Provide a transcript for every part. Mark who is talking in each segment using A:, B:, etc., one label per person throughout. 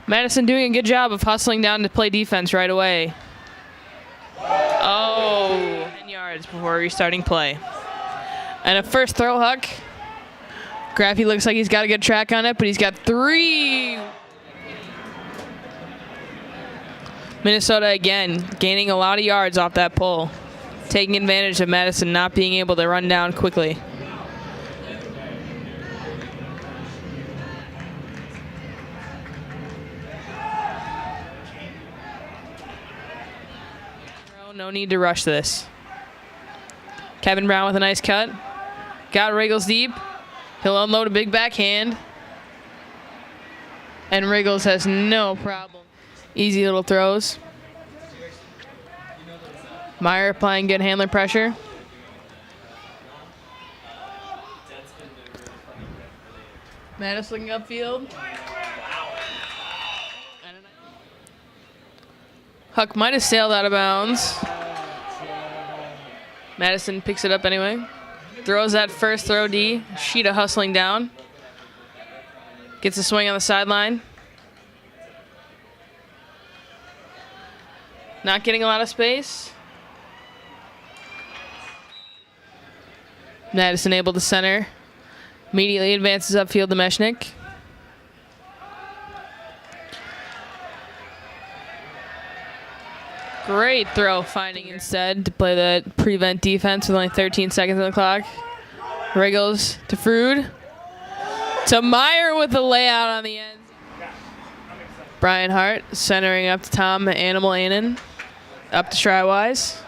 A: Madison doing a good job of hustling down to play defense right away. Oh, 10 yards before restarting play. And a first throw, Huck. Graffy looks like he's got a good track on it, but he's got 3. Minnesota again gaining a lot of yards off that pull, taking advantage of Madison not being able to run down quickly. No need to rush this. Kevin Brown with a nice cut. Got Radicals deep. He'll unload a big backhand. And Radicals has no problem. Easy little throws. Meyer applying good handler pressure. Madison looking upfield. Huck might have sailed out of bounds. Madison picks it up anyway. Throws that first throw D. Sheeta hustling down. Gets a swing on the sideline. Not getting a lot of space. Madison able to center. Immediately advances upfield to Meshnik. Great throw, finding instead to play the prevent defense with only 13 seconds on the clock. Radicals to Frood. To Meyer with the layout on the end. Brian Hart centering up to Tom Animal Annan. Up to Strywise.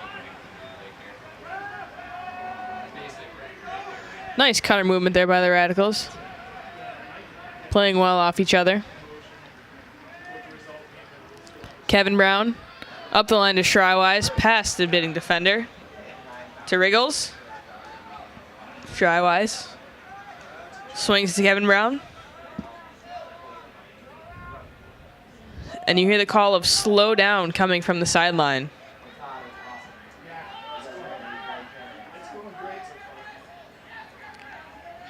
A: Nice cutter movement there by the Radicals. Playing well off each other. Kevin Brown. Up the line to Strywise, past the bidding defender. To Radicals. Strywise. Swings to Kevin Brown. And you hear the call of slow down coming from the sideline.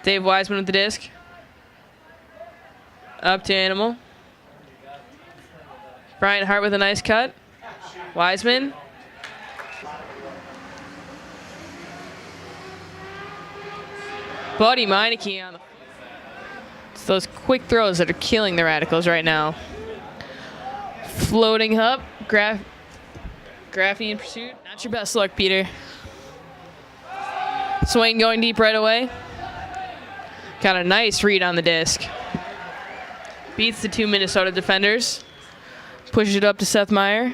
A: Dave Wiseman with the disc. Up to Animal. Brian Hart with a nice cut. Wiseman. Buddy Meineke on the... It's those quick throws that are killing the Radicals right now. Floating up. Graffy in pursuit. Not your best luck, Peter. Swain going deep right away. Got a nice read on the disc. Beats the 2 Minnesota defenders. Pushes it up to Seth Meyer.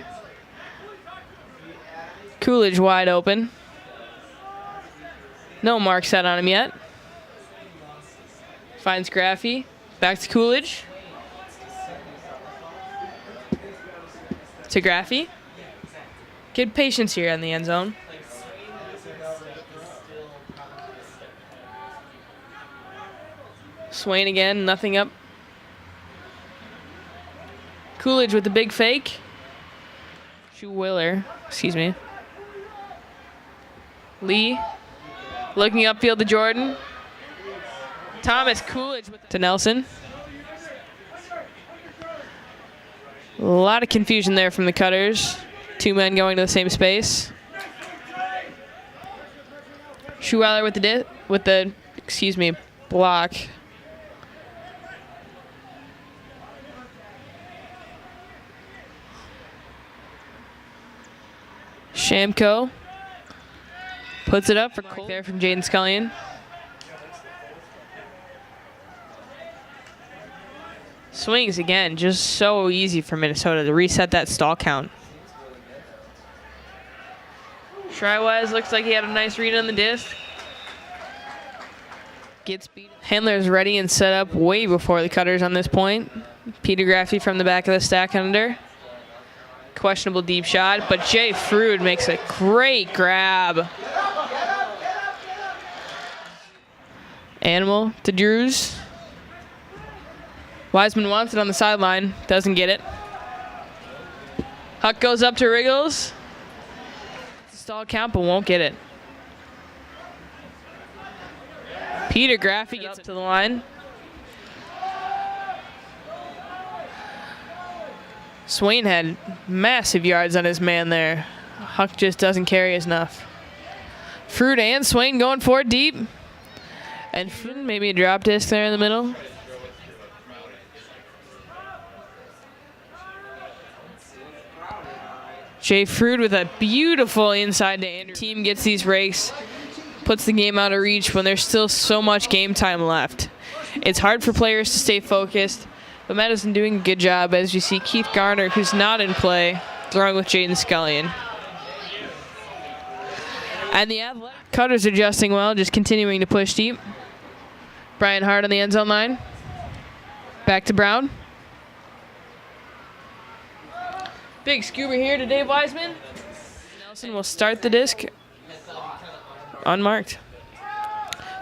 A: Coolidge wide open. No mark set on him yet. Finds Graffy. Back to Coolidge. To Graffy. Good patience here in the end zone. Swain again, nothing up. Coolidge with the big fake. Willer, excuse me. Lee looking upfield to Jordan. Thomas Coolidge with to Nelson. A lot of confusion there from the cutters. 2 men going to the same space. Schuweller with the block. Shamko puts it up for Cole there from Jaden Scullion. Swings again, just so easy for Minnesota to reset that stall count. Strywise looks like he had a nice read on the disc. Gets beat. Handler's ready and set up way before the cutters on this point. Peter Graffy from the back of the stack under. Questionable deep shot, but Jay Frood makes a great grab. Animal to Drews. Wiseman wants it on the sideline, doesn't get it. Huck goes up to Radicals. Stall count, but won't get it. Peter Graffy gets up to the line. Swain had massive yards on his man there. Huck just doesn't carry enough. Fruit and Swain going for it deep. And maybe a drop disc there in the middle. Jay Fruit with a beautiful inside to Andrew. Team gets these breaks, puts the game out of reach when there's still so much game time left. It's hard for players to stay focused, but Madison doing a good job as you see Keith Garner, who's not in play, throwing with Jaden Scullion. And the athletic Cutter's adjusting well, just continuing to push deep. Brian Hart on the end zone line. Back to Brown. Big scuba here to Dave Wiseman. Nelson will start the disc. Unmarked.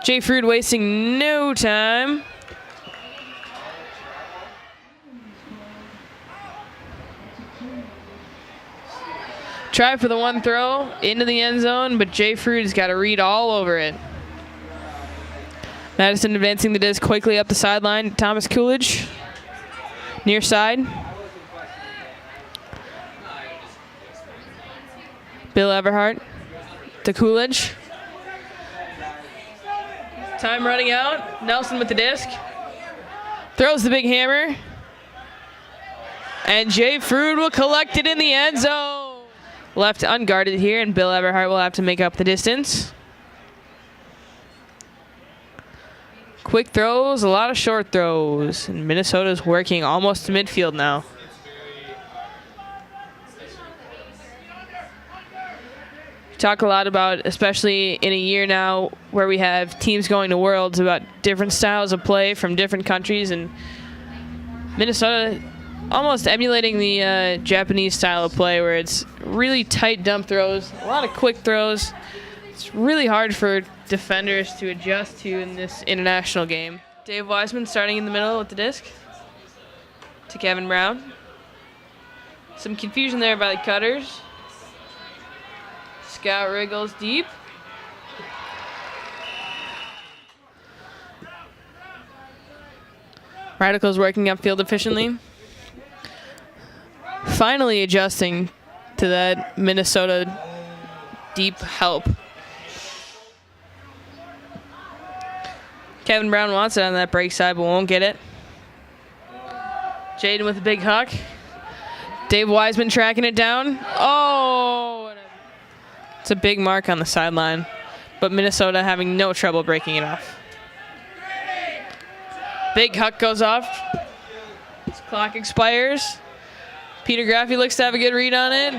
A: Jay Fruit wasting no time. Try for the one throw into the end zone, but Jay Fruit has got to read all over it. Madison advancing the disc quickly up the sideline. Thomas Coolidge, near side. Bill Everhart to Coolidge. Time running out. Nelson with the disc. Throws the big hammer. And Jay Fruit will collect it in the end zone. Left unguarded here, and Bill Everhart will have to make up the distance. Quick throws, a lot of short throws. And Minnesota's working almost to midfield now. Talk a lot about, especially in a year now where we have teams going to Worlds, about different styles of play from different countries, and Minnesota almost emulating the Japanese style of play where it's really tight dump throws, a lot of quick throws. It's really hard for defenders to adjust to in this international game. Dave Wiseman starting in the middle with the disc to Kevin Brown. Some confusion there by the Cutters. Scott wriggles deep. Radicals working upfield efficiently. Finally adjusting to that Minnesota deep help. Kevin Brown wants it on that break side, but won't get it. Jaden with a big huck. Dave Wiseman tracking it down. Oh! It's a big mark on the sideline, but Minnesota having no trouble breaking it off. Big huck goes off. Clock expires. Peter Graffey looks to have a good read on it.